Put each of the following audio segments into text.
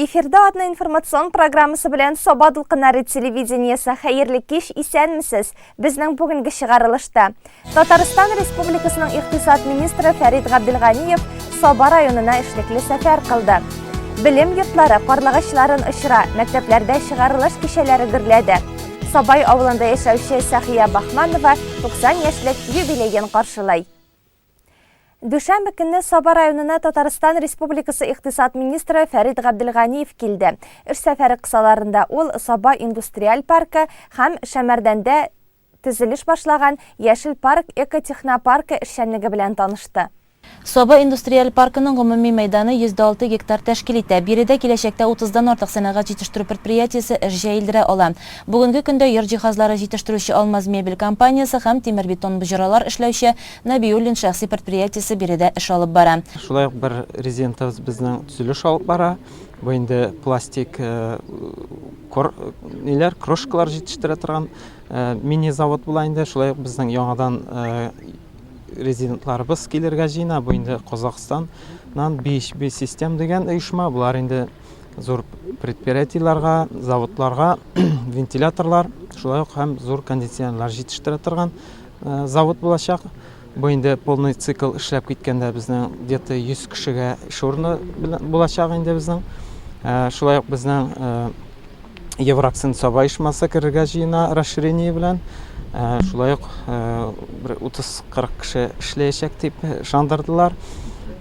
Эфирда адна информацион программасы белән Саба Дулкыннары телевидениесі хәерле кич, исәнмесез. Безнең бүгенге чыгарылышта. Татарстан Республикасының икътисад министры Фәрит Габделганиев Саба районына эшлекле сәфәр кылды. Билем йортлары карлыгычларын очыра, мәктәпләрдә чыгарылыш кичәләре гөрләде. Сабай авылында яшәүче Сәхия Бахманова 90 яшьлек юбилейын каршылай. Дүшәмбе көнне Саба районына Татарстан Республикасы икътисад министры Фәрит Габделганиев килде. Эш сәфәре кысаларында ул Саба индустриаль паркы һәм Шәмәрдәндә төзелеш башлаган Яшел парк экотехнопаркы эшчәнлеге белән танышты. Саба индустриаль паркының гомуми мәйданы 106 гектар тәшкил итә. Биредә киләчәктә 30-дан артык сәнәгать җитештерү предприятиесе эш җәелдерә ала. Бүгенге көндә йорт җиһазлары җитештерүче Алмаз мебель компаниясе һәм тимер-бетон боҗралар эшләүче Набиуллин шәхси предприятиесе биредә эш алып бара. Шулай ук бер резидентыбыз безнең төзелеш алып бара. Бу инде пластик крошкалар җитештерә торган мини завод була инде. Шулай ук безнең яңадан резидентларыбыз килергә җыена. Бу инде Казакъстаннан BHB систем дигән оешма. Булар инде зур предприятиеларга, заводларга вентиляторлар, шулай ук һәм зур кондиционерлар җитештерә торган завод булачак. Бу инде полный цикл эшләп киткәндә безнең где-то 100 кешегә эш урыны булачак инде безнең. Шулай ук безнең Евракцин Саба оешмасы керергә җыена расширение белән. Шулай ук 30-40 кеше эшләячәк дип ышандырдылар.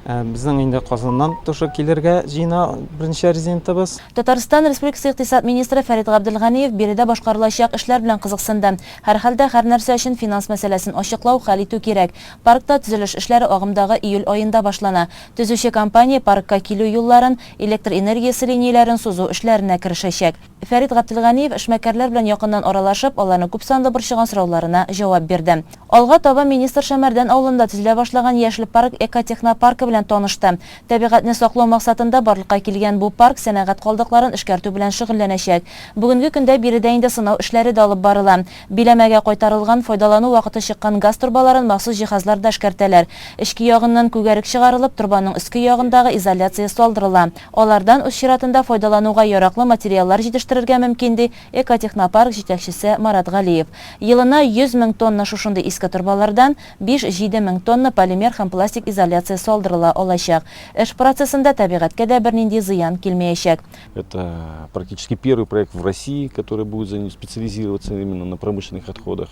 Безнең инде Казаннан тоже килергә җыена беренче резидентыбыз. Татарстан Республикасы икътисад министры Фәрит Габделганиев биредә башкарылачак эшләр белән кызыксынды. Һәр хәлдә һәр нәрсә өчен финанс мәсьәләсен ачыклау, хәл итү кирәк. Паркта төзелеш эшләре агымдагы июль аенда башлана. Төзүче компания паркка килү юлларын, электр энергиясе линияләрен сузу эшләренә керешәчәк. Фәрит Габделганиев эшмәкәрләр белән якыннан аралашып, аларны күп санлы борчыган сорауларына җавап бирде. Алга таба министр Шәмәрдән авылында төзелә башлаган Яшел парк экотехнопаркы белән танышты. Табигатьне саклау максатында барлыкка килгән бу парк сәнәгать калдыкларын эшкәртү белән шөгыльләнәчәк. Бүгенге көндә биредә инде сынау эшләре дә алып барыла. Биләмәгә кайтарылган, файдалану вакыты чыккан газ турбаларын махсус җиһазларда эшкәртәләр. Эчке ягыннан күгәрек чыгарылып, турбаның өске ягындагы изоляция салдырыла. Алардан үз чиратында файдалануга яраклы материаллар җитештерергә мөмкин ди экотехнопарк җитәкчесе Марат Галиев. Елына 100 000 тонна шушындый иске турбалардан 5-7 000 тонна полимер һәм пластик изоляция салдырыла алачак. Эш процессында табигатькә дә бернинди зыян килмәячәк. Это практически первый проект в России, который будет специализироваться именно на промышленных отходах.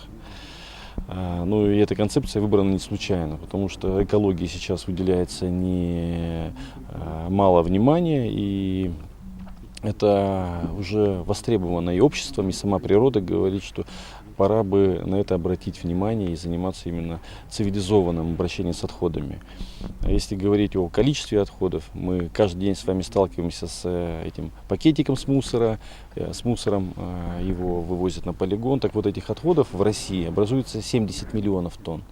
Ну и эта концепция выбрана не случайно, потому что экологии сейчас уделяется мало внимания, и это уже востребовано и обществом, и сама природа говорит, что пора бы на это обратить внимание и заниматься именно цивилизованным обращением с отходами. Если говорить о количестве отходов, мы каждый день с вами сталкиваемся с этим пакетиком с мусором, его вывозят на полигон. Так вот, этих отходов в России образуется 70 миллионов тонн.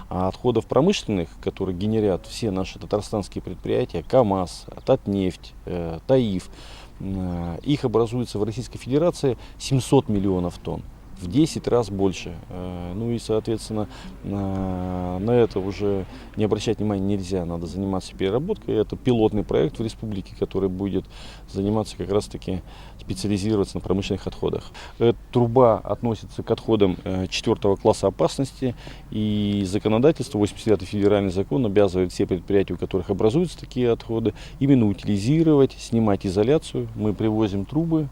А отходов промышленных, которые генерят все наши татарстанские предприятия, КАМАЗ, Татнефть, ТАИФ, их образуется в Российской Федерации 700 миллионов тонн. В 10 раз больше. Ну и, соответственно, на это уже не обращать внимания нельзя. Надо заниматься переработкой. Это пилотный проект в республике, который будет заниматься как раз-таки специализироваться на промышленных отходах. Эта труба относится к отходам 4 класса опасности. И законодательство, 89-й федеральный закон, обязывает все предприятия, у которых образуются такие отходы, именно утилизировать, снимать изоляцию. Мы привозим трубы.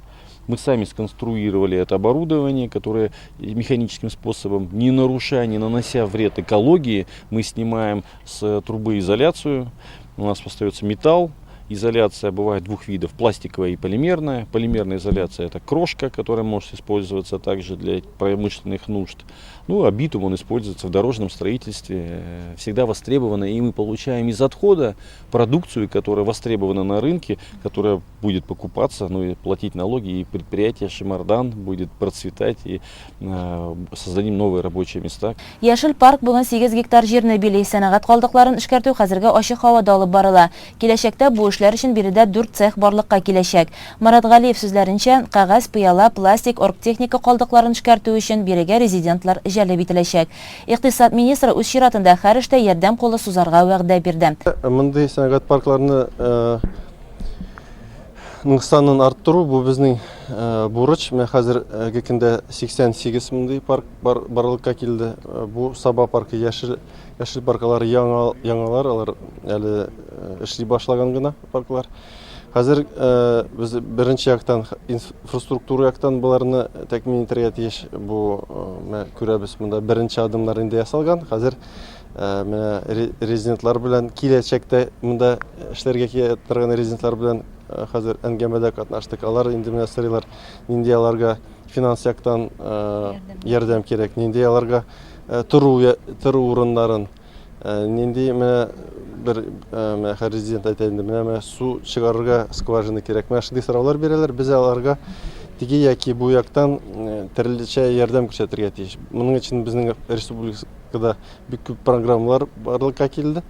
Мы сами сконструировали это оборудование, которое механическим способом, не нарушая, не нанося вред экологии, мы снимаем с трубы изоляцию. У нас остается металл. Изоляция бывает двух видов: пластиковая и полимерная. Полимерная изоляция — это крошка, которая может использоваться также для промышленных нужд. Ну, а битум он используется в дорожном строительстве, всегда востребовано, и мы получаем из отхода продукцию, которая востребована на рынке, которая будет покупаться, ну и платить налоги, и предприятие Шемардан будет процветать, и создадим новые рабочие места. Яшел парк бүген 8 гектар җирне били, сәнәгать калдыкларын эшкәртү хәзергә ачык һавада алып барыла. Киләчәктә бу эшләр өчен биредә 4 цех барлыкка киләчәк. Марат Галиев сүзләренчә, кагаз, пыяла, пластик, оргтехника калдыкларын эшкәртү өчен бирегә резидентлар җәлеп ителәчәк. Икътисад министры үз чиратында һәр эштә ярдәм колы сузарга вәгъдә бирде. Мондый сәнәгать паркларны санын арттыру бу безнең бурыч. Мен хәзер гекендә 88 меңдәй парк барлыкка килде. Бу Саба паркы яшел парклары яңалар, алар әле эшли башлаган гына парклар. Хәзер без беренче яктан инфраструктура яктан буларны тәкъмин итәргә тиеш. Бу күрәбез, монда беренче адымнар инде ясалган. Хәзер менә резидентлар белән киләчәктә монда эшләргә киткән резидентлар белән хәзер әңгәмәдә катнаштык. Алар инде менә сорыйлар, нинди аларга финанс яктан ярдәм кирәк, нинди аларга тору урыннарын, нинди менә бер резидент әйтә инде, менә су чыгарырга скважина кирәк. Менә шундый сораулар бирәләр, без аларга теге яки бу яктан төрлечә ярдәм күрсәтергә тиеш. Моның өчен безнең республикада бик күп программалар барлыкка килде.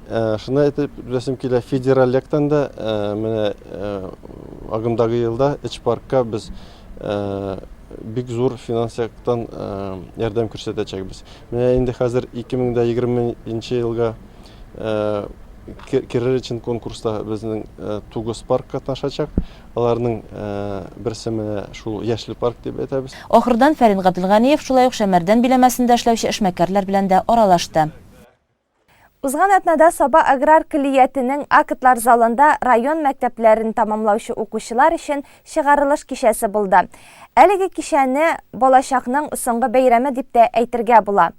Шуны әйтеп рәсем килә, федераль яктан да менә агымдагы елда Эч паркка без бик зур финанс яктан ярдәм күрсәтәчәкбез. Менә инде хәзер 2020 елга керер өчен конкурста безнең 9 парк катнашачак. Аларның берсе менә шул яшел парк дип әйтәбез. Ахырдан Фәрит Габделганиев шулай ук Шәмәрдән биләмәсендә эшләүче эшмәкәрләр белән дә аралашты. Узган атнада Саба аграр килиятенең актлар залында район мәктәпләрен тамамлаучы укучылар өчен чыгарылыш кичәсе булды. Әлеге кичәне балачакның соңгы бәйрәме дип тә әйтергә була.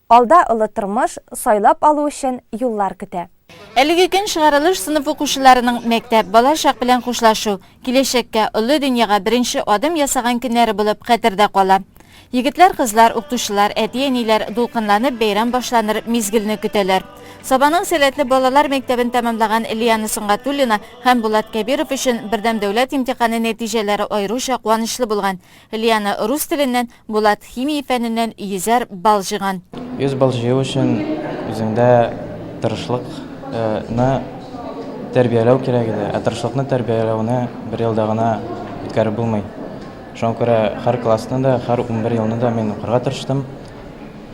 Алда олы тормыш сайлап алу өчен юллар көтә. Әлеге көн чыгарылыш сынып укучыларының мәктәп балачак белән хушлашу, киләчәккә олы дөньяга беренче адым ясаган көннәре булып хәтердә кала. Егетләр, кызлар, укытучылар, әти-әниләр дулкынланып бәйрәм башланыр мизгелне көтәләр. Сабаның сәләтле балалар мәктәбен тәмамлаган Ильяна Соңгатуллина һәм Булат Кәбиров өчен бердәм дәүләт имтиханы нәтиҗәләре айрыуча куанычлы булган. Ильяна рус теленнән, Булат химия фәненнән 100 балл җыйган. 100 балл җыю өчен үзеңдә тырышлыкны тәрбияләү кирәк иде. Тырышлыкны тәрбияләүне бер елда гына үткәреп булмый. Шуңа күрә һәр классны да, һәр 11 елны да мин укырга тырыштым.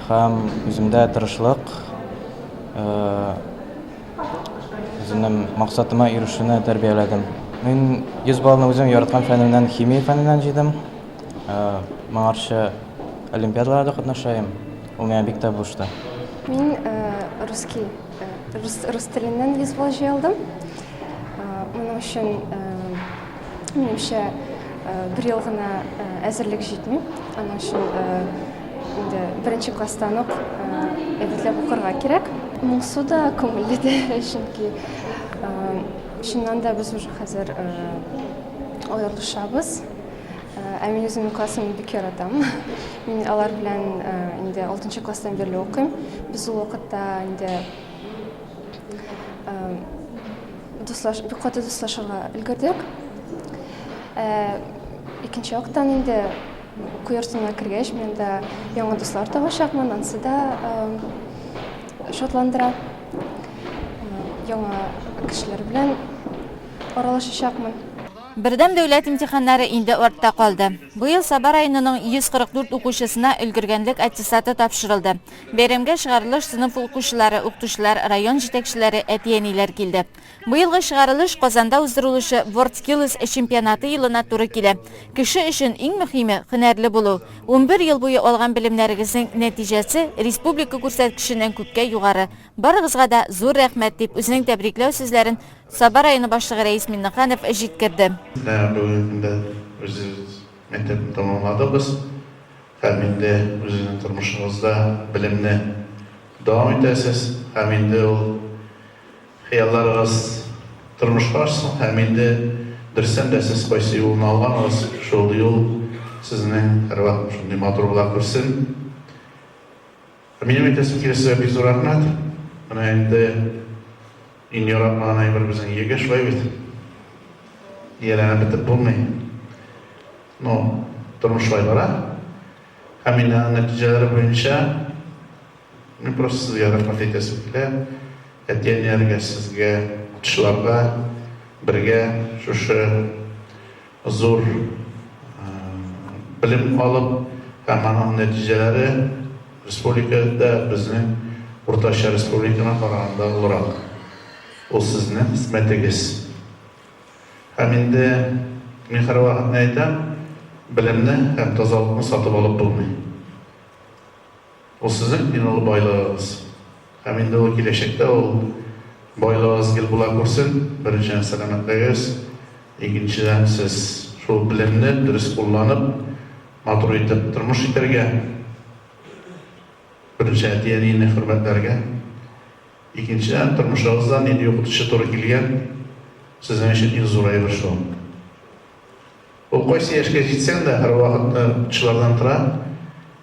Һәм үземдә тырышлык, үземнең максатыма ирешүне тәрбияләдем. Мин 100 баллны үзем яраткан фәннән, химия фәненнән җыйдым. Моңарчы олимпиадаларда катнашайм. Ул миңа бик тә булышты. Мин рус теленнән 100 балл җыйдым. Моның өчен минемчә bir yıl gına әзерлек җитми. Аның өчен инде беренче класстан ук әдәтләп укырга кирәк. Моңсу да күңелле дә, чөнки чыннан да без уже хәзер аерылышабыз. Мин үземнең классымны бик яратам. Мин алар белән инде 6нчы класстан бирле укыйм. Без ул вакытта инде бик каты дуслашырга өлгердек. Икенче яктан инде уку йортына кергәч, мен дә яңа дуслар табачакмын, ансы да шатландыра. Яңа кешеләр белән аралашачакмын. Бердәм дәүләт имтиханнары инде артта калды. Бу ел Саба районының 144 укучысына өлгергәнлек аттестаты тапшырылды. Бәйрәмгә чыгарылыш сынып укучылары, укытучылар, район җитәкчеләре, әти-әниләр килде. Бу елгы чыгарылыш Казанда уздырылучы WorldSkills чемпионаты елына туры килә. Кеше өчен иң мөһиме һөнәрле булу. 11 ел буе алган белемнәрегезнең нәтиҗәсе республика күрсәткеченнән күпкә югары. Барыгызга да зур рәхмәт дип үзенең тәбрикләү сүзләрен Саба районы башлыгы Рәис Миннеханов җиткерде. Бүгенге үзебез мәктәпне тәмамладык. Һәм инде үзегезнең тормышыгызда белемне дәвам итәсез. Һәм инде ул хыялларыгыз тормышка ашсын. Һәм инде дөресен дә сез кайсы юлны алганыгыз, шул юл сезнең һәрвакыт шундый матур була күрсен. Минем әйтәсем килә сезгә бик зур рәхмәт. Менә инде иң яратмаган әйбер безнең егеш шулай бит. Ияләнеп бетеп булмый. Но тормыш шулай бара. Һәм инде нәтиҗәләре буенча мин просто сезгә рәхмәт әйтәсем килә. Әти-әниләргә, сезгә, укытучыларга бергә шушы зур белем алып, һәм аның нәтиҗәләре республикада безнең уртача республикага караганда олырак. Ул сезнең хезмәтегез. Һәм инде мин һәрвакыт әйтәм, белемне һәм тазалыкны сатып алып булмый. Ул сезнең иң олы байлыгыгыз. Һәм инде ул киләчәктә ул байлыгыгыз гел була күрсен. Беренчедән сәламәтлегегез, икенчедән сез шул белемне дөрес кулланып, матур итеп тормыш итәргә, беренче әти-әнине хөрмәтләргә, икенчедән тормышыгызда нинди укытучы туры килгән, сезнең өчен иң зур әйбер шул. Ул кайсы яшькә җитсәң дә, һәрвакыт укытучылардан тора,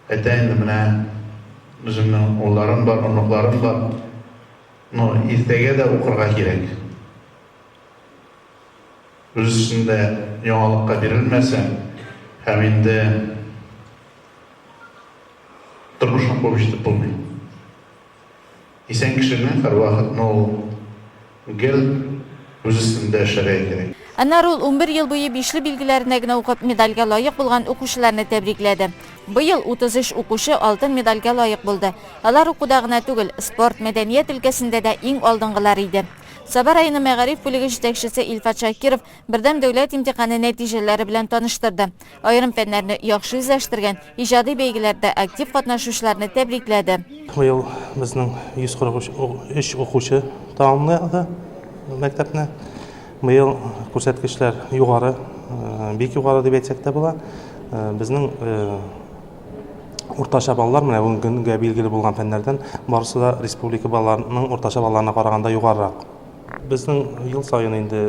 әйтә инде менә үземнең улларым бар, оныкларым бар. Но иртәгә дә укырга кирәк. Үз эчендә яңалыкка бирелмәсә, һәм инде тормышны куып җитеп булмый. Исән кешенең һәрвакыт гел үз өстендә эшләргә кирәк. Аннары ул 11 ел буе бишле билгеләренә генә укып медальгә лаек булган укучыларны тәбрикләде. Быел 33 укучы алтын медальгә лаек булды. Алар укуда гына түгел, спорт, мәдәният өлкәсендә дә иң алдынгылар иде. Саба районы мәгариф бүлеге җитәкчесе Илфат Шакиров бердәм дәүләт имтиханы нәтиҗәләре белән таныштырды. Аерым фәннәрне яхшы үзләштергән, иҗади бәйгеләрдә актив катнашучыларны тәбрикләде. Быел безнең 143 укучы тәмамлады мәктәпне. Быел күрсәткечләр югары, бик югары дип әйтсәк тә була. Безнең уртача баллар менә бүгенгә билгеле булган фәннәрдән барысы да республика балларының уртача балларына караганда югарырак. Безнең ел саен инде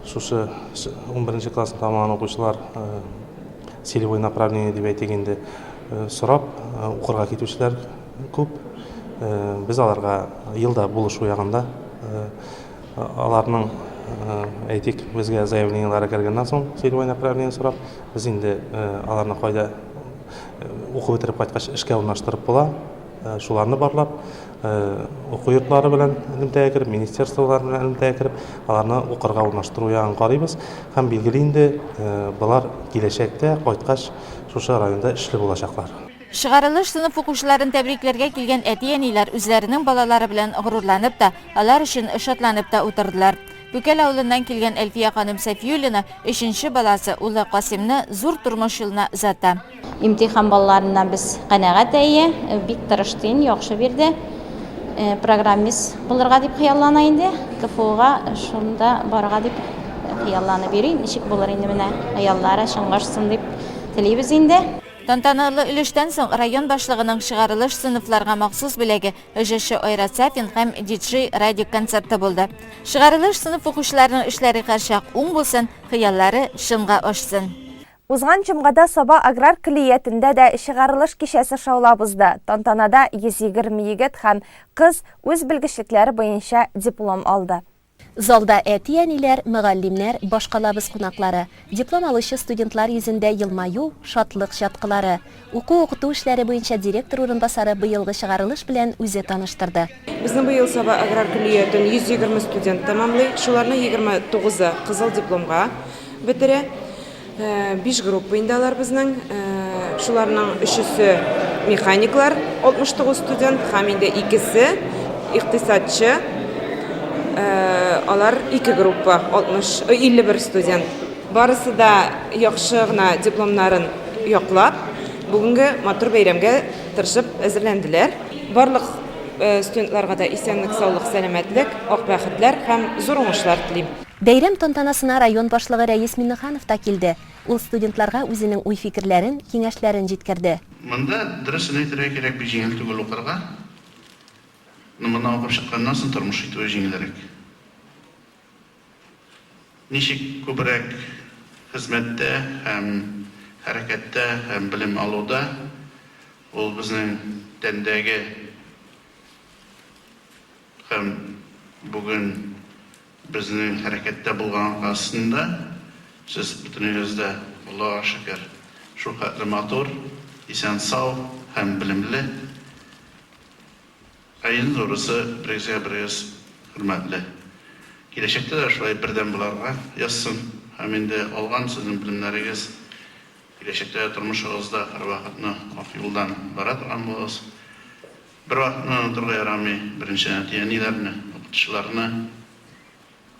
шушы 11 классын тәмамлаган укучылар целевой направление дип әйтгәндә сорап укырга китүчеләр күп. Без аларга елда булышу ягында аларның әйтик безгә заявлениеләре кергәннән соң целевой направление сорап, без инде аларны кайда укып бетереп кайткач эшкә урнаштырып була, шуларны барлап, уку йортлары белән элемтәгә кереп, министрлыклар белән элемтәгә кереп, аларны укырга урнаштыру ягын карыйбыз һәм билгеле инде булар киләчәктә кайткач шушы районда эшле булачаклар. Шыгарылыш сынып укучыларын тәбрикләргә килгән әти-әниләр үзләренең балалары белән горурланып та, алар өчен шатланып та утырдылар. Бүкәл авылыннан килгән Әлфия ханым Сәфиуллина 3нче баласы улы Касимны зур тормыш юлына озата. Имтихан балларына без канәгать әйе, бик тырышты, яхшы бирде. Программист булырга дип хыяллана инде. КФУга шунда барга дип хыялланып йөри. Ничек булыр инде менә хыяллары чыңгашсын дип телибез инде. Тантаналы өлештән соң район башлыгының шыгарылыш сыйныфларга махсус билеге ЖШ Айрасафин һәм диджей радио концерты булды. Шыгарылыш сыйныф укучыларының эшләре һәрчак уң булсын, хыяллары шынга ашсын. Узган җомгада Саба аграр килиятендә дә чыгарылыш кичәсе шаулап узды. Тантанада 120 егет һәм кыз үз белгечлекләре буенча диплом алды. Залда әти-әниләр, мөгаллимнәр, башкалабыз кунаклары, диплом алучы студентлар йөзендә елмаю, шатлык чаткылары. Уку-укыту эшләре буенча директор урынбасары быелгы чыгарылыш белән үзе таныштырды. Безнең быел Саба аграр килиятен 120 студент тәмамлый, шуларның 29-ы кызыл дипломга бетерә. 5 группа инде алар безнең, шуларның 3-се механиклар, 69 студент, һәм инде 2-се икътисадчы. Алар 2 группа, 51 студент. Барысы да яхшы гына дипломнарын яклап, бүгенге матур бәйрәмгә тырышып әзерләнделәр. Барлык студентларга да исәнлек, саулык, сәламәтлек, ак бәхетләр һәм зур уңышлар телим. Бәйрәм тантанасына район башлыгы Рәис Миннеханов та килде. Ул студентларга үзенең уй-фикерләрен, киңәшләрен җиткерде. Монда дөресен әйтергә кирәк, бик җиңел түгел укырга. Моны укып чыкканнан соң тормыш итү җиңелрәк. Ничек күбрәк хезмәттә һәм хәрәкәттә һәм белем алуда ул безнең тәндәге һәм бүген безнең хәрәкәттә булган астында сез бөтенегездә Аллаһка шөкер шул хәтле матур, исән сау һәм белемле. Айын зурысы берегез хөрмәтле. Киләчәктә дә шулай бердәм буларга язсын һәм инде алган сезнең белемнәрегез киләчәктә тормышыгызда һәрвакытны ак юлдан бара торган булыгыз. Бер вакытны онытырга ярамый беренче әти-әниләрне, укытучыларны.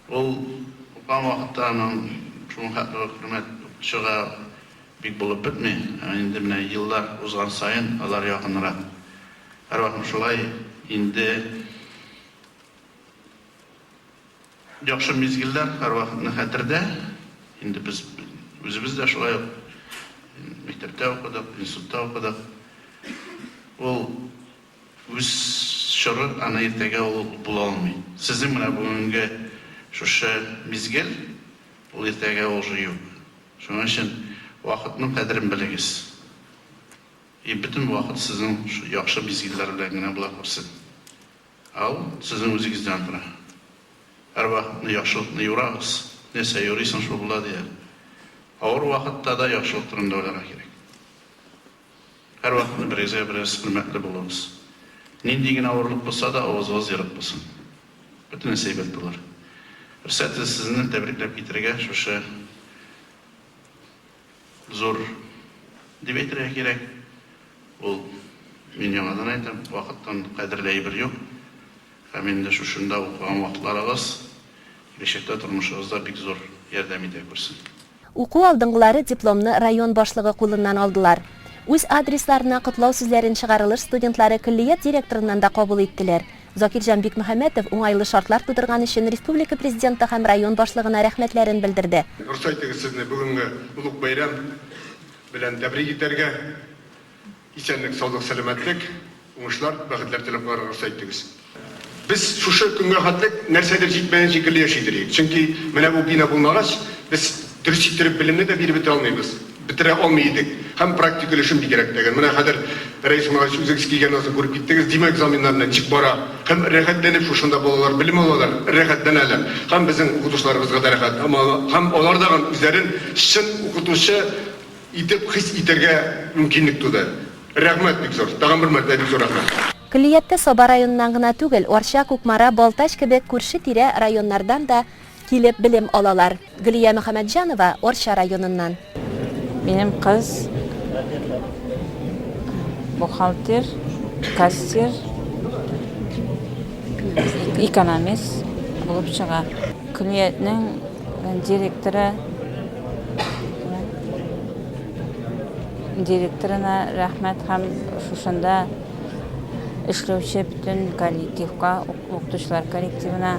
Ул укыган вакытта аның шуның хөрмәт чыга бик булып бетми. Инде менә еллар узган сайын алар якынрак. Һәрвакыт шулай инде яхшы мизгилләр һәрвакытны хәтердә. Инде без үзебез дә шулай мәктәптә укыдык, институтта укыдык. Ул үз чоры аны иртәгә ул була алмый. Сезнең менә бүгенге шушы мизгел ул иртәгә ул юк. Шуның өчен вакытның кадерен белегез. И бөтен вакыт сезнең яхшы мизгилләр белән генә була күрсен. Ал сезнең үзегездән тора. Һәр вакытны яхшылыкны юрагыз. Нәрсә юрыйсың шул була дия. Авыр вакытта да яхшылык турында уйларга кирәк. Һәр вакытны берегезгә бераз хөрмәтле булыгыз. Нинди генә авырлык булса да авызыгыз ерык булсын. Бөтен нәрсә әйбәт булыр. Рөхсәт сезне тәбрикләп китәргә шушы зур дип әйтергә кирәк. Ул мин яңадан әйтәм, вакыттан кадерле әйбер юк. Һәм инде шушында укыган вакытларыгыз киләчәктә тормышыгызда бик зур ярдәм итә күрсен. Уку алдыңгылары дипломны район башлыгы кулыннан алдылар. Үз адресларына котлау сүзләрен чыгарылыш студентлары киллият директорыннан да кабул иттеләр. Закирҗан Бикмөхәммәтов уңайлы шартлар тудырган өчен республика президенты һәм район башлыгына рәхмәтләрен белдерде. Рөхсәт сезне бүгенге улуг байрам белән тәбрик итәргә, исәнлек, саулык, сәламәтлек, уңышлар, бәхетләр теләп барырга рөхсәт итегез. Без шушы көнгә хәтлек нәрсәдер җитмәгән шикелле яшидек. Чөнки менә бу бина булмагач, без дөрес иттереп белемне дә биреп бетә алмыйбыз. Бетерә алмый идек. Һәм практик эшем бигрәк тәгән. Менә хәзер рәис мәгълүм үзегез килгән озын күреп киттегез. Димә экзаменнарны чык бара. Һәм рәхәтләнеп шушында балалар белем алалар. Рәхәтләнәләр. Һәм безнең укытучыларыбызга да рәхәт. Һәм алар да үзләрен чын укытучы итеп хис итәргә мөмкинлек туды. Рәхмәт бик зур. Тагын бер мәртәбә бик зур рәхмәт. Киллиятта Саба районыннан гына түгел, Орча, Кукмара, Балтач кебек күрше-тирә районнардан да килеп белем алалар. Гөлия Мөхәммәтҗанова, Орча районыннан. Минем кыз бухгалтер, кассир, экономист булып чыга. Киллиятның директорына рәхмәт һәм шушында эшләүче бүтән коллективка, укытучылар коллективына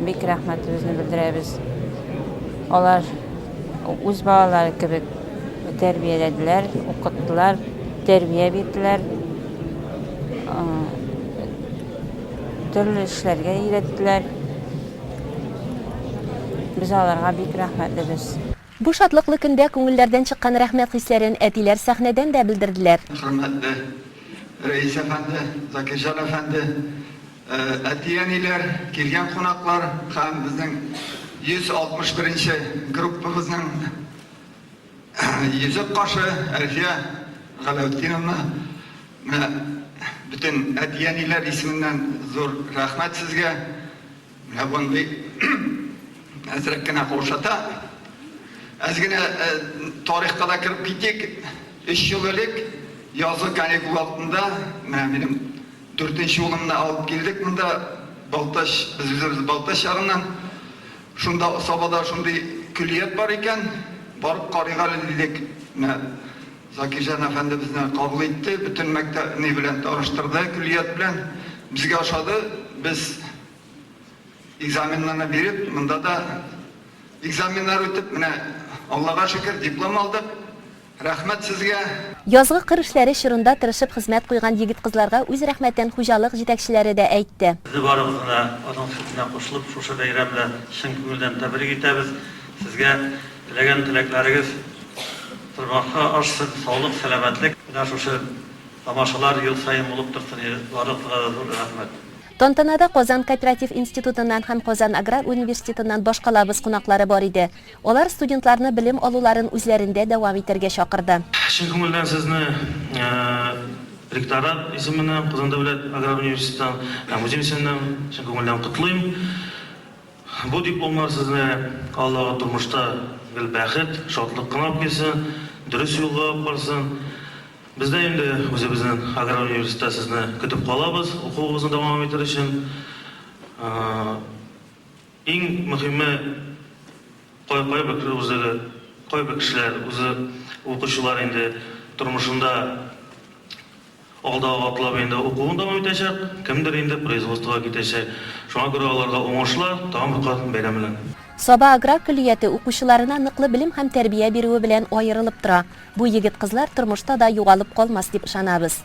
бик рәхмәтебезне белдерәбез. Алар үз балалары кебек тәрбияләделәр, укыттылар, тәрбия бирделәр, төрле эшләргә өйрәттеләр. Без аларга бик рәхмәтлебез. Бу шатлыклы көндә күңелләрдән чыккан рәхмәт хисләрен әтиләр сәхнәдән дә белдерделәр. Хөрмәтле Рәис әфәнде, Закирҗан әфәнде, әтиәниләр, килгән кунаклар һәм безнең 161-нче группабызның йөзек кашы Әлфия Галәүддиновна, бүтән әтиәниләр исеменнән зур рәхмәт сезгә. Менә бундай әзрәк кенә каушата. Әз генә тарихка да кирип китик. 3 ел элек язгы каникул вакытында минем 4нче улымны алып килдек монда Балтач, без Балтач шәһәреннән. Шунда Сабада шундый киллият бар икән, барып карыйга дидек. Закирҗан әфәнде безне кабул итте, бүтән мәктәпне белән таныштырды, киллият белән безгә ошады. Без экзаменнарны биреп, монда да экзаменнар үтеп, менә Аллага шөкер диплом алдык. Рәхмәт сезгә. Язгы кыр эшләре чорында тырышып хезмәт куйган егет-кызларга үз рәхмәтен хуҗалык җитәкчеләре дә әйтте. Без барыгызны аның сүзенә кушылып, шушы бәйрәм белән чын күңелдән тәбрик итәбез. Сезгә теләгән теләкләрегез тормышка ашсын, саулык, сәламәтлек. Менә шушы тамашалар ел сайын булып торсын. Барыгызга да зур рәхмәт. Тантанада Казан кооператив институтыннан һәм Казан аграр университетыннан башкалабыз кунаклары бар иде. Алар студентларны белем алуларын үзләрендә дәвам итәргә чакырды. Чын күңелдән сезне ректорат исеменнән Казан дәүләт аграр университетының музей исеменнән чын күңелдән котлыйм. Бу дипломнар сезне Аллага тормышта гел бәхет, шатлык кына килсен, дөрес юлга барсын. Biz de şimdi özümüzün Agrar Üniversitesi sizini kütüp kalabız, okuğumuzun devam ettir için. En mühimi Кайбер кешеләр үзе укучылар инде тормышында алдағы атлап инде укуын дәвам итәчәк, кемдер инде производствога китәчәк. Шуңа күрә аларга уңышлар, тагын бер кат бәйрәм белән. Саба аграр көллияте укучыларына ныклы белем һәм тәрбия бирүе белән аерылып тора. Бу егет-кызлар тормышта да югалып калмас дип ышанабыз.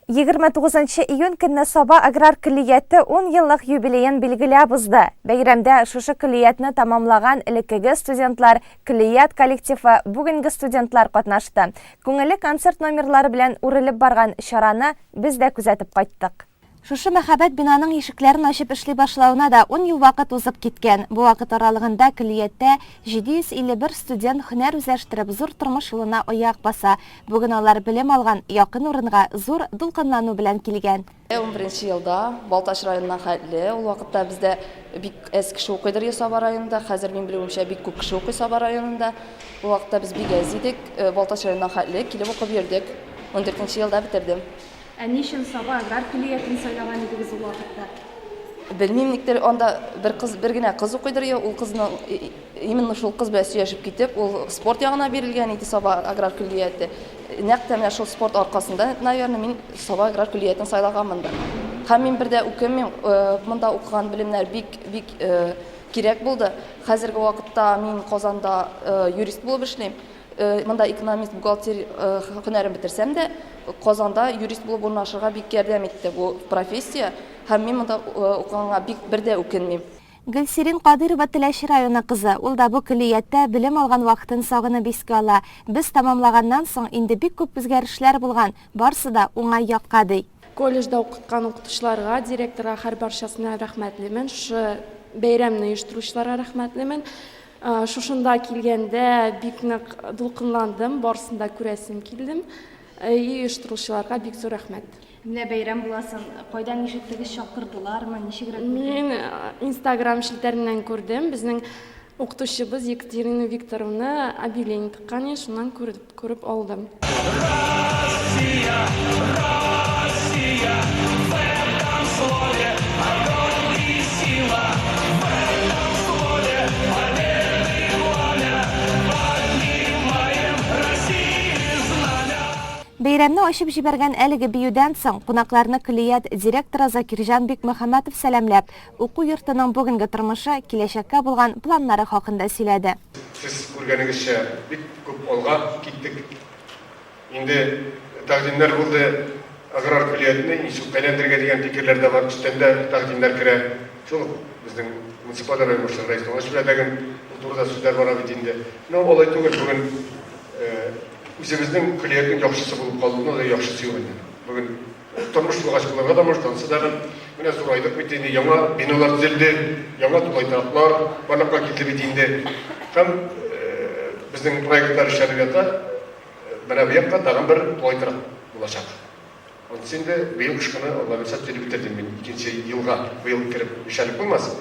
29 июнь көнне Саба аграр көллияте 10 еллык юбилеен билгеләп узды. Бәйрәмдә шушы көллиятны тамамлаган элеккеге студентлар, көллият коллективы, бүгенге студентлар катнашты. Күңелле концерт номерлары белән үрелеп барган чараны без дә күзәтеп кайттык. Шушы мәхәббәт бинаның ишекләрен ачып эшли башлауына да 10 ел вакыт узып киткән. Бу вакыт аралыгында көллияттә 751 студент һөнәр үзләштереп зур тормыш юлына аяк баса. Бүген алар белем алган якын урынга зур дулкынлану белән килгән. 11 елда Балтач районыннан хәтле, ул вакытта бездә бик әз кеше укыйдыр Саба районында, хәзер мин белүемчә бик күп кеше укый Саба районында. Ул вакытта без бик әз идек, Балтач районыннан хәтле килеп укып йөрдек. 14 елда битердем. Ничек Саба аграр көллиятен сайлаган идегез ул вакытта? Белмим, никтер анда бер генә кыз укыйдыр, ул кызның именно шул кыз белән сөйләшеп китеп, ул спорт ягына бирелгән иде Саба аграр көллияте. Нәкъ менә шул спорт аркасында, наверное, мин Саба аграр көллиятен сайлаганмын да. Һәм мин бердә укыйм, монда укыган белемнәр бик кирәк булды. Хәзерге вакытта мин Казанда юрист булып эшлим. Монда экономист, бухгалтер һөнәрен битерсәм дә, Казанда юрист булып урнашырга бик ярдәм итте бу профессия. Һәм мин монда укыганга бик бердә үкенмим. Гөлсерин Кадырова Теләче районы кызы. Ул да бу көллиятта белем алган вакытын сагынып искә ала. Без тамамлаганнан соң инде бик күп үзгәрешләр булган. Барсы да уңай якка ди. Колледжда укыткан укытучыларга, директорга һәр барчасына рәхмәтлемен. Шу бәйрәмне оештыручыларга рәхмәтлемен. Шушында килгәндә бик нык дулкынландым, барсында күрәсем килдем. Оештыручыларга бик зур рәхмәт. Менә бәйрәм буласын, кайдан ишеттегез, чакырдылармы, ничегрәк? Мин Instagram шилтәреннән күрдем. Безнең укытучыбыз Екатерина Викторовна объявление тыккан, шуннан күреп алдым. Бәйрәмне ачып җибәргән әлеге биюдән соң кунакларны көллият директоры Закирҗан Бикмөхәммәтов сәламләп, уку йортының бүгенге тормышы, киләчәккә булган планнары хакында сөйләде. Сез күргәнегезчә бик күп алга киттек. Инде тәкъдимнәр булды, аграр көллиятне исүккәләндергә дигән фикерләр дә бар, үстәндә тәкъдимнәр керә. Шул безнең муниципаль район башлыгы сөйләгән турыда сүзләр бар бит инде. Но алай түгел, бүген үзебезнең көллиятнең яхшысы булып калуына да яхшысы юк инде. Бүген тормыш булгачкыларга да мыштансы да менә зурайдык бит инде, яңа биналар төзелде, яңа тулайтраклар барлыкка килде бит инде. Һәм безнең проектлар эшләнә, менә бу якта тагын бер тулайтрак булачак. Onun için de bu yıl kışkını Allah'a mesaj verip bitirdim ben. 2. yılga bu yıl kirip işaret bulmaz.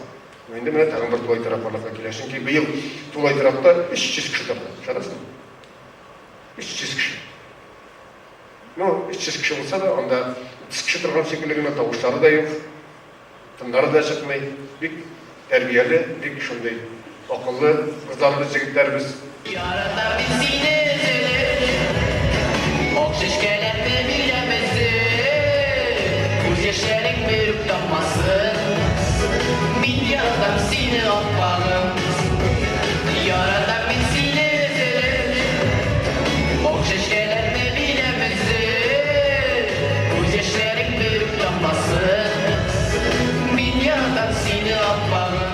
Şimdi ben tağın bir tulay taraflarına kileşim ki bu yıl tulay tarafta 300 kişi tarafı. Şarasın. 300 kişi. No, 300 kişi olsa da onda 300 kişi tarafın şekillerine tavuşları da yok. Tımları da çıkmayı. Bir terbiyeli, bir şunday. Akıllı, kızlarlı çekitlerimiz. Yaratar bizine okşeşkelerle bilemezsin. Yaşarık verip tanmasın. Milyardan seni atmalım. Yaradan bir seni ezerim. Okşeşkelerle bilemezsin. Göz yaşarık verip tanmasın. Milyardan seni atmalım.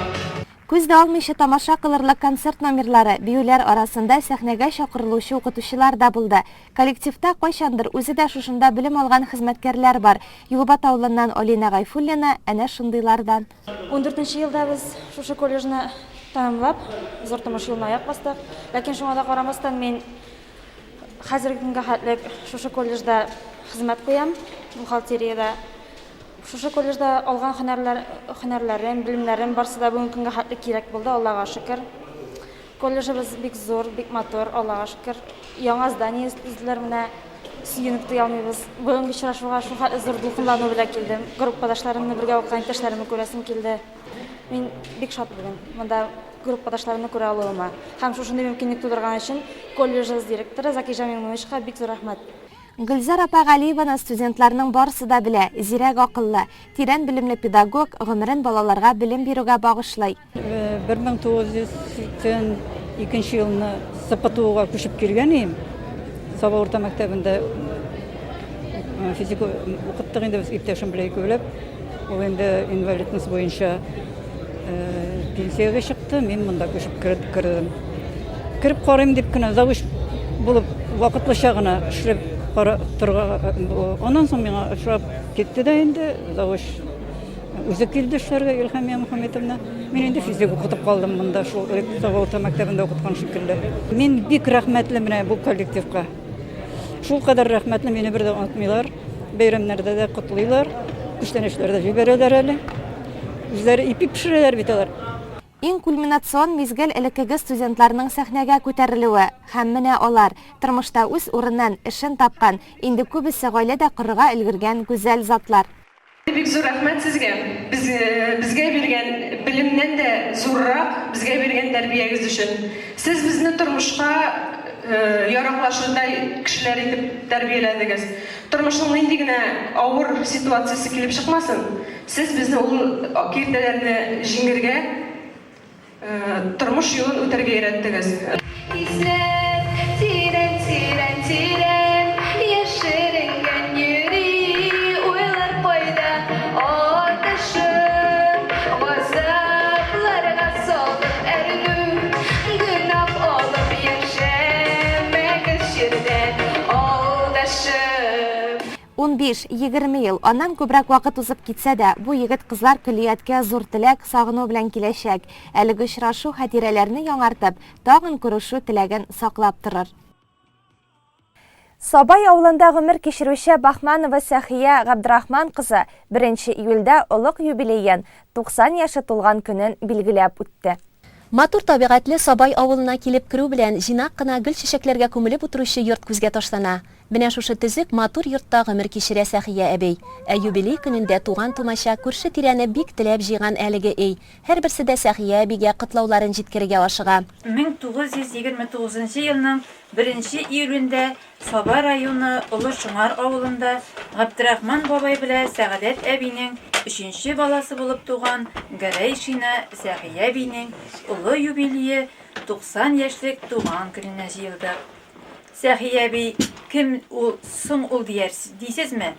Күздә алмыйча тамаша кылырлык концерт номерлары, биюләр арасында сәхнәгә чакырылучы укытучылар да булды. Коллективта кайчандыр үзе дә шушында белем алган хезмәткәрләр бар. Юлбат авылыннан Алина Гайфуллина әнә шундыйлардан. 14 елда без шушы колледжны тәмамлап, зур тормыш юлына аяк бастык. Ләкин шуңа да карамастан мин хәзерге көнгә хәтлек шушы колледжда хезмәт куям, бухгалтериядә. Шушы колледжда алган һөнәрләрем, белемнәрем барсы да бүген көнгә хәтлек кирәк булды, Аллага шөкер. Колледжыбыз бик зур, бик матур, Аллага шөкер. Яңа здание төзделәр, менә сөенеп туя алмыйбыз. Бүгенге очрашуга шул хәтле зур дулкынлану белән килдем. Группадашларымны бергә укыган иптәшләремне күрәсем килде. Мин бик шат бүген. Монда группадашларымны күрә алуыма. Һәм шушындай мөмкинлек тудырган өчен колледж директоры Заки Җамиловичка бик зур рәхмәт. Гөлзар апа Галиеваны студентларның барысы да белә, зирәк акыллы, тирән белемле педагог, гомерен балаларга белем бирүгә багышлый. 1982 елны СПТУга күчеп килгән идем. Саба урта мәктәбендә физик укыттык инде без иптәшем белән икәүләп. Ул инде инвалидность буенча пенсиягә чыкты, мин монда күчеп кирдем. Кирип карыйм дип кенә завуч булып вакытлыча гына эшләп Ondan sonra bana aşağı gitti de indi. Zavuş özü kildi işlerge İlhamiye Muhammedovna. Men indi fizik okutup kaldım bunda şu Savauta Mektebi'nde okutkan şekilde. Men bik rahmetli mine bu kollektifka. Şu kadar rahmetli beni bir de unutmuyorlar. Beyramlarda da kutluyorlar. Güçlenişlerde jiberiyorlar hele. Yüzleri ipi pişirirler bitiyorlar. Иң кульминацион мизгел элеккеге студентларның сәхнәгә күтәрелүе һәм менә алар тормышта үз урынын, эшен тапкан, инде күбесе гаиләдә корырга өлгергән гүзәл затлар. Бик зур рәхмәт сезгә. Безгә биргән белемнән дә зуррак, безгә биргән тәрбиягез өчен. Сез безне тормышка яраклашырдай кешеләр итеп тәрбияләдегез. Тормышның нинди генә авыр ситуациясе килеп чыкмасын. Сез безне ул киртәләрне җиңәргә Тормыш юлын үтәргә өйрәттегез. Яшеренгән йөри, уйлар пайда, атышып, газапларга салып әрнү, гөнаһ алып яшәмәгез җирдә алдашып. 15-20 ел, аннан күбрәк вакыт узып китсә дә, бу егет-кызлар көллияткә зур теләк, сагыну белән киләчәк. Әлеге очрашу хатирәләрне яңартып, тагын күрешү теләген саклап торыр. Сабай авылында гомер кичерүче Бахманова Сәхия Габдрахман кызы 1 июльдә олуг юбилейен 90 яшы тулган көнен билгеләп үтте. Матур табигатьле Сабай авылына килеп керү белән җинак кына гөл чәчәкләргә күмелеп утыручы йорт күзгә ташлана. Менә шушы төзек матур йортта гомер кичерә Сәхия әбей. Юбилей көнендә туган тумача күрше тирәне бик теләп җыйган әлеге эй. Һәрберсе дә Сәхия әбигә котлауларын җиткерергә ашыга. 1929 елның 1 июлендә Саба районы Олы Шуңар авылында Габдрахман бабай белән Сәгадәт әбинең 3нче баласы булып туган Гәрәй Шина Сәхия әбинең улы юбилее 90 яшьлек туган көненә җыелды. Сәхия әби кем ул соң ул дисезме?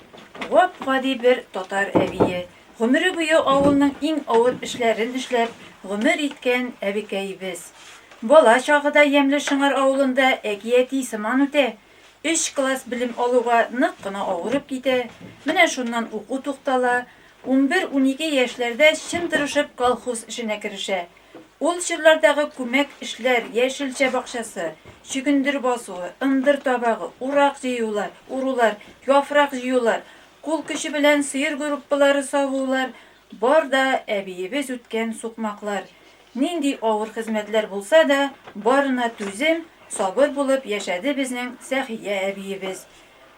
Гап-гади бер татар әбие. Гомере буе авылның иң авыр эшләрен эшләп, гомер иткән әбикәйбез. Бала чагыда Ямлы Шуңар авылында әкияти сыман үтә. 3 класс белем алуга нык кына авырып китә. Менә шуннан уку туктала. 11-12 яшьләрдә чын тырышып колхоз эшенә керешә. Ул чырлардагы күмәк эшләр, яшелчә бакчасы, чөгендер басуы, ындыр табагы, урак җыюлар, урулар, яфрак җыюлар, кул көче белән сыер группалары савулар, бар да әбиебез үткән сукмаклар. Нинди авыр хезмәтләр булса да, барына түзем, сабыр булып яшәде безнең Сәхия әбиебез.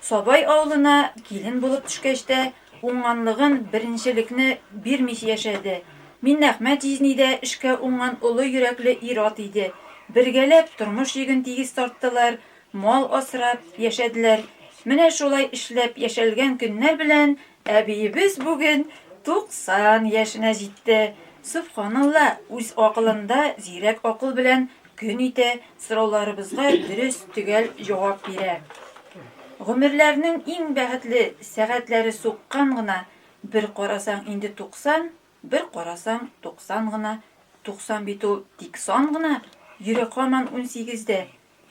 Сабай авылына килен булып төшкәч тә, уңганлыгын беренчелекне бирмичә яшәде. Мин Әхмәт җизнидә эшкә уңган улы йөрәкле ир-ат иде. Бергәләп тормыш йөген тигез тарттылар, мал асрап яшәделәр. Менә шулай эшләп яшәлгән көннәр белән әбиебез бүген 90 яшенә җитте. Субханалла, үз акылында зирәк акыл белән көн итә, сорауларыбызга дөрес төгәл җавап бирә. Гомерләрнең иң бәхетле сәгатьләре суккан гына, бер карасаң инде 90, бер карасаң 90 гына, 90 бит ул тик сан гына. Йөрәк һаман 18дә.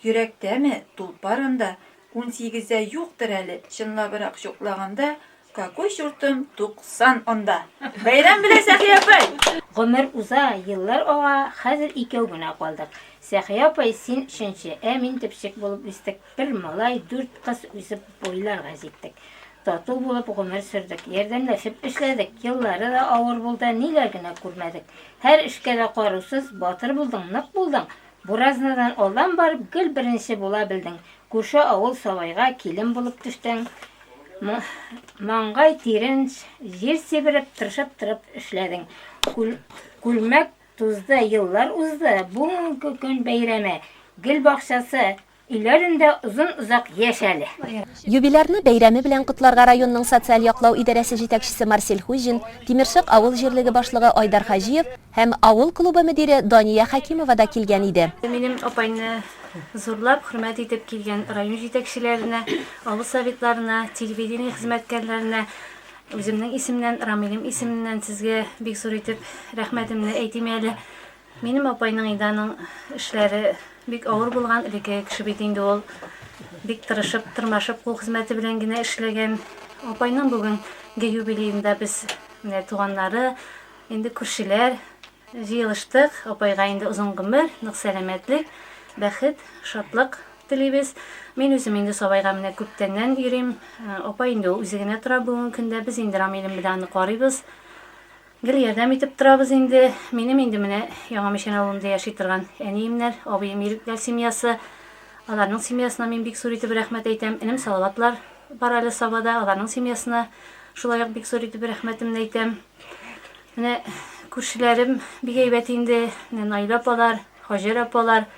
Йөрәктәме, тулпарында 18дә юктыр әле. Чынлабрак шуклаганда, какой чуртым 90 анда. Бәйрәм белән Сәхия апай. Гомер уза, еллар ага, хәзер икәү генә калдык. Сәхия апай син 3нче, мин төпчек булып үстек. Бер малай, 4 кыз үсеп буйларга җиттек. Тату булып гомер сүрдек. Ярдәмләшеп эшләдек. Еллары да авыр булды, ниләр генә күрмәдек. Һәр эшкә дә карусыз, батыр булдың, нык булдың. Буразнадан алдан барып, гел беренче була белдең. Күрше авыл Сабайга килен булып төштең. Маңгай тирен, җир себереп, тырышып эшләдең. Күлмәк Tuzda yıllar uzdı. Bugünkü gün beyreme. Gül bakşası illerinde uzun uzak yaşalı. Юбилярны бәйрәме белән котларга районның социаль яклау идарәсе җитәкчесе Марсель Хуҗин, Тимершык авыл җирлеге башлыгы Айдар Хаҗиев һәм авыл клубы мөдире Дания Хәкимова да килгән иде. Минем апайны зурлап хөрмәт итеп килгән район җитәкчеләренә, авыл советларына, телевидение хезмәткәрләренә үземнең исемнән, Рамилем исеменнән сезгә бик зур итеп рәхмәтемне әйтим әле. Минем апайның иданың эшләре бик авыр булган, элекке кеше бит инде ул. Бик тырышып, тырмашып, кул хезмәте белән генә эшләгән. Апайның бүгенге юбилеенда без туганнары, инде күршеләр җыелыштык. Апайга инде озын гомер, нык сәламәтлек, бәхет, шатлык телибез. Мин үзем инде сабайга менә күптәннән йөрим. Апай инде үзе генә тора бүгенге көндә, без инде Рамилем белән карыйбыз. Гел ярдәм итеп торабыз инде. Минем инде менә Яңамишән авылында яши торган әниемнәр, абыем Ирекләр семьясы. Аларның семьясына мин бик зур итеп рәхмәт әйтәм. Энем Салаватлар бар әле Сабада, аларның семьясына шулай ук бик зур итеп рәхмәтемне әйтәм. Менә күршеләрем бик әйбәт инде. Наил апалар, Хаҗер апалар,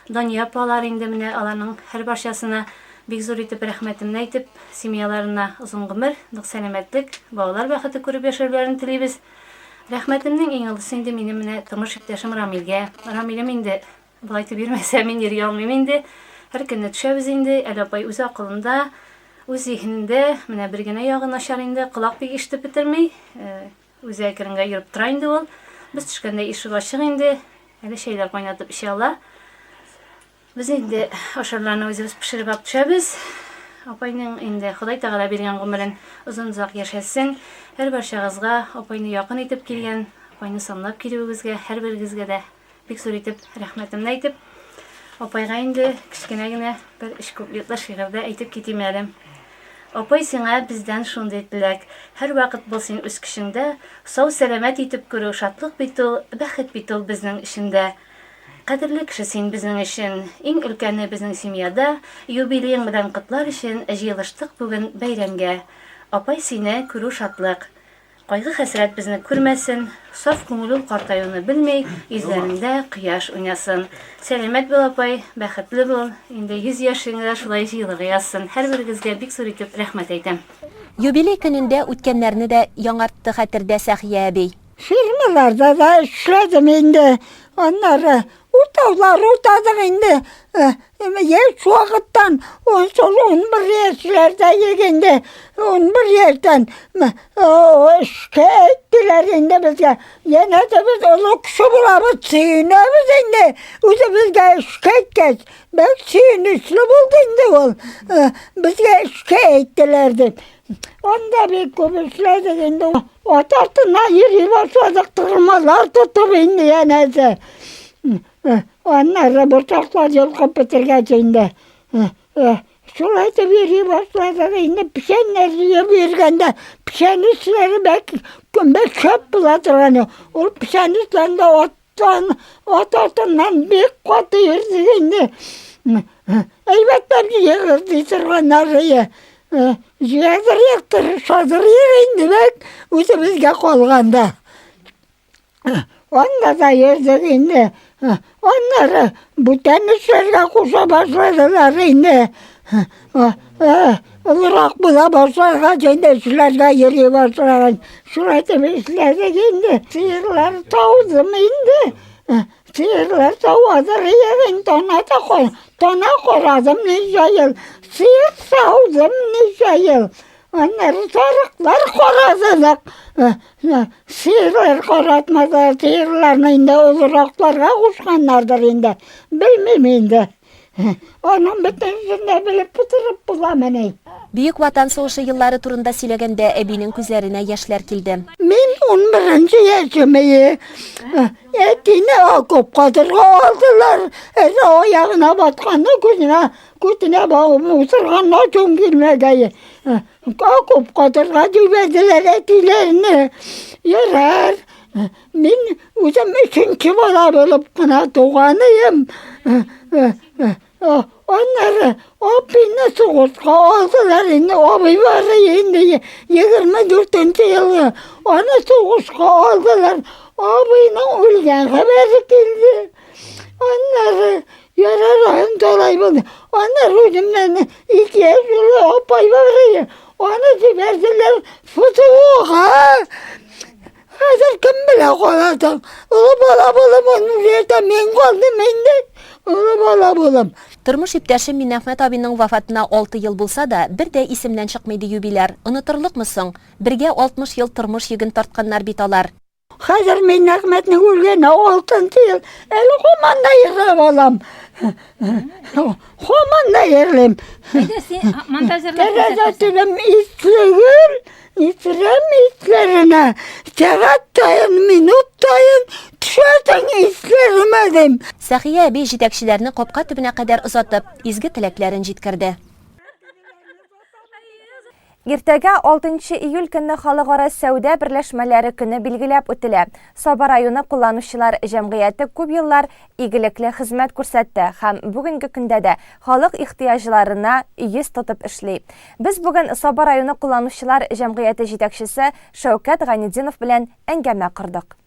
Дания апалар инде менә аларның һәр барчасына бик зур итеп рәхмәтемне әйтеп, семьяларына озын гомер, нык сәламәтлек, балалар бәхете күреп яшәрләрен телибез. Рәхмәтемнең иң алысы инде минем менә тормыш иптәшем Рамилгә. Рамилем инде булай итеп йөрмәсә мин йөри алмыйм инде. Һәр көнне төшәбез инде. Әле апай үз акылында, үз зиһенендә, менә бер генә ягы начар инде, колак бик ишетеп бетерми. Үзе әкренгә йөреп тора инде ул. Без төшкәндә ишек ачык инде. Әле шәйләр кайнатып эчә ала. Без инде ашарларны үзебез пешереп алып төшәбез. Апайның инде Ходай Тәгалә биргән гомерен озын-озак яшәсен. Һәр барчагызга апайны якын итеп килгән, апайны санлап килүегезгә, һәр берегезгә дә бик зур итеп рәхмәтемне әйтеп, апайга инде кечкенә генә бер эш куплетлы шигырьдә әйтеп китим әле. Апай, сиңа бездән шундый теләк. Һәр вакыт булсын үз кешеңдә, сау-сәламәт итеп күрү, шатлык бит ул, бәхет бит ул безнең эшендә. Кадерле кеше син безнең өчен, иң өлкәне безнең семьяда, юбилеең белән котлар өчен җыелыштык бүген бәйрәмгә. Апай, сине күрү шатлык. Кайгы хәсрәт безне күрмәсен, саф күңел картаюны белмәй, йөзләрендә кояш уйнасын. Сәламәт бул апай, бәхетле бул. Инде 100 яшеңдә шулай җыелырга язсын. Һәр берегезгә бик зур итеп рәхмәт әйтәм. Юбилей көнендә үткәннәрне дә яңартты хәтердә Сәхия әби. Firmalarda da işledim indi. Onları utavlar utadık indi. Şu vakittan 11 yaşlarda yegindi. 11 yaştan şikayet ettiler indi bizge. Yine de biz onu kişi bulamız suyunumuz indi. O da bizge şikayet geç. Ben suyun üstü buldu indi ol. Bizge şikayet ettilerdi. Onda bir köpüşledik indi. O tartına yürüyüp başladık, tırmalar tutup indi yenesi. Onları bıçaklar yılkıp bitirgeç indi. Şulay da yürüyüp başladık indi. Pişenler yiyip yürgende, pişen üstleri bek çöp bulatırganı. O pişen üstlerinde ot ortasından bir kotu yürüdük indi. Elbette bir yığırdı tırganları. Жегір ектір, шадыр егінді бәк, өзі бізге қолғанда. Онда да ердік енді. Онлары бұтән ішерге қуша башладылар енді. Ұлырақ бұла башларға жайда шыларға ері башлаған. Шұрайтып ішілердік енді. Сиырлар тауызым енді. Sıyırlar savadыр егін тона қорадым неше ел. Sıyır savдым неше ел. Onları sarıklar qoradылық. Sıyırlar qoratmadı. Sıyırlarını indi ұлырақларға қушқанlardır indi. Bilmem indi. Onun bütünüzünde bilip bitirip bulamını. Büyük Vatan Soğuşı yılları turunda сөйләгәндә әбинең күзләренә яшьләр килде. Min 11. yaşımı etini akıp kadırga aldılar. O ayağına batkanına gözüne bağım ısırganına çok girmedi. Akıp kadırga dübediler etilerini. Yarar. Min uzun 3. bala bulup kına doğanıyım. Onları abine soğutka aldılar indi. Abi var indi 24. yılı. Onu soğutka aldılar. abinin ölgen haberi geldi. Onları yararın dolay buldu. Onlar ucumdan 2 yıl opay var. Onu verdiler futuğa. Hazır kim bile koyardım. Ulu bala bulum onu verdim. Men kaldım mende. Ulu bala bulum. Тормыш иптәше Минәхмәт абиның вафатына 6 ел булса да, бер дә исемнән чыкмайды юбилар. Онытырлыкмы соң? Бергә 60 ел тормыш йөген тартканнар бит алар. Хәзер Минәхмәтнең үлгәне 6-нчы ел. Әле һаман да йырлап алам. Һаман да йырлыйм. Тәрәзәтем истегел, итрем итләренә. Сәгать тайын, минут тайын төшәтен истәремәдем. Сәхия әби җитәкчеләрне капка төбенә кадәр озатып, изге теләкләрен җиткерде. Иртәгә 6 июль көнне халыкара сәүдә берләшмәләре көне билгеләп үтелә. Саба районы кулланучылар җәмгыяте күп еллар игелекле хезмәт күрсәтте һәм бүгенге көндә дә халык ихтыяҗларына йөз тотып эшли. Без бүген Саба районы кулланучылар җәмгыяте җитәкчесе Шәүкәт Ганидинов белән әңгәмә кырдык.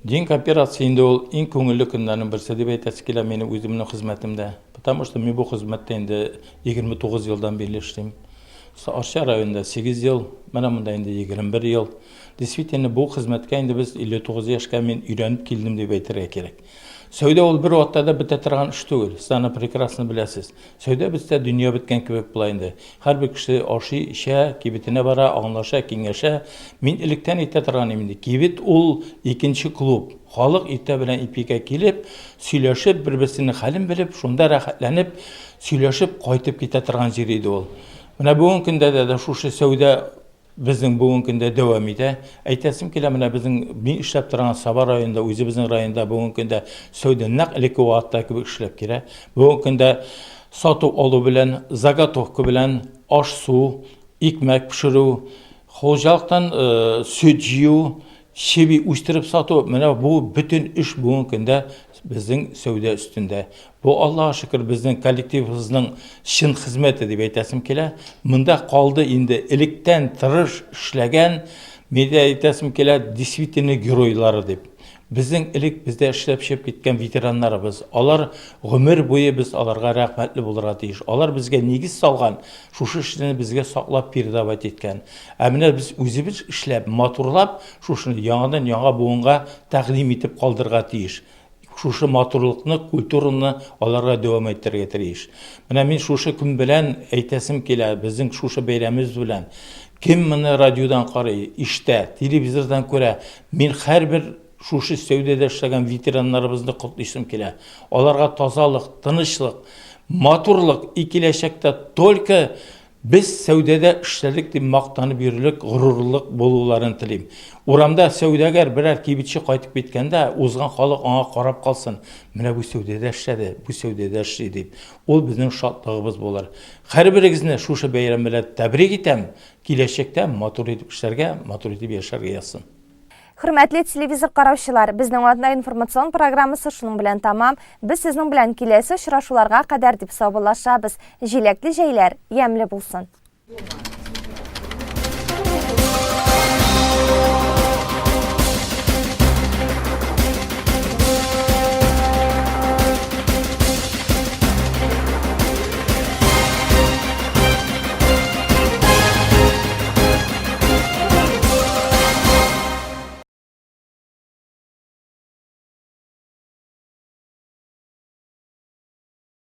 День кооперации инде ул иң күңелле көннәрнең берсе дип әйтәсе килә минем үземнең хезмәтемдә. Потому что мин бу хезмәттә инде 29 елдан бирле эшлим. Арча районында 8 ел, менә монда инде 21 ел. Действительно бу хезмәткә инде без 59 яшькә мин өйрәнеп килдем дип әйтергә кирәк. Сәүдә ул бер вакытта бетә торган эш түгел. Сез аны прекрасно беләсез. Сәүдә бездә дөнья беткән кебек була инде. Һәрбер кеше ашый, эчә, кибетенә бара, аңлаша, киңәшә. Мин электән әйтә торган инде. Кибет ул икенче клуб. Халык итә белән ипикә килеп, сөйләшеп, бер-берсенең хәлен белеп, шунда рәхәтләнеп, сөйләшеп кайтып китә торган җир иде ул. Менә бүгенге көндә дә шушы сәүдә безнең бүгенге көндә дәвам итә. Әйтәсем килә, менә безнең мин эшләп торган Саба районында, үзебезнең районда бүгенге көндә сәүдә нәкъ элекке вакытта кебек эшләп килә. Бүгенге көндә сату алу белән, заготовка белән, аш су, икмәк пешерү, хуҗалыктан сөт җыю, чеби үстереп сату, менә бу бөтен эш бүгенге көндә безнең сәүдә өстендә. Бу Аллаһка шөкер безнең коллективыбызның шын хезмәте дип әйтәсем килә. Монда калды инде электән тырыш эшләгән, медиа әйтәсем килә, действительно геройлары дип. Безнең элек бездә эшләп чыгып киткән ветераннарыбыз, алар гомер буе без аларга рәхмәтле булырга тиеш. Алар безгә нигез салган, шушы эшне безгә саклап передавать иткән. Ә менә без үзебез эшләп, матурлап, шушыны яңадан яңа буынга тәкъдим итеп калдырга тиеш. Шушы матурлыкны, культураны аларга дәвам иттерергә тиеш. Менә мин шушы көн белән әйтәсем килә, безнең шушы бәйрәмебез белән. Кем моны радиодан карый, иштә, телевизордан күрә, мин һәрбер шушы сәүдәдә эшләгән ветераннарыбызны котлыйсым килә. Аларга тазалык, тынычлык, матурлык и киләчәктә только без сәүдәдә эшләдек дип мактанып йөрерлек, горурлык булуларын телим. Урамда сәүдәгәр берәр кибетче кайтып киткәндә, узган халык аңа карап калсын. Менә бу сәүдәдә эшләде, бу сәүдәдә эшли дип. Ул безнең шатлыгыбыз булыр. Һәрберегезне шушы бәйрәм белән тәбрик итәм. Киләчәктә матур итеп эшләргә, матур итеп яшәргә язсын. Хөрмәтле телевизор караучылар, безнең атна информацион программасы шуның белән тамам. Без сезнең белән киләсе очрашуларга кадәр дип саубуллашабыз. Җиләкле җәйләр, ямьле булсын.